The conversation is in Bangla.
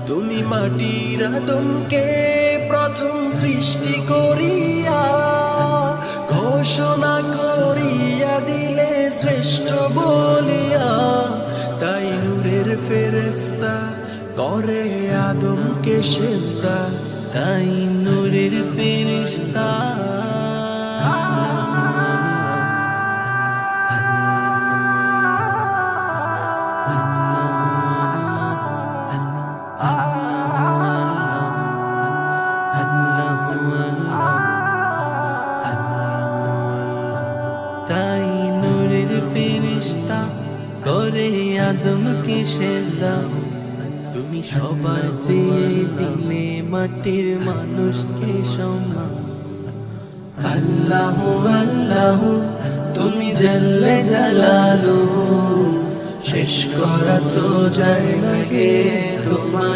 তুমি মাটির আদমকে প্রথম সৃষ্টি করিয়া ঘোষণা করিয়া দিলে শ্রেষ্ঠ বলিয়া, তাই নূরের ফেরেশতা করে আদমকে সেজদা, তাই নূরের ফেরেশতা তাই নূরের ফেরেশতা করে আদমকে সেজদা। তুমি সবার চেয়ে দিলে মাটির মানুষকে সম্মান। আল্লাহু আল্লাহু তুমি জাল্লে জালালু, শেষ করা তো যায় না গে তোমার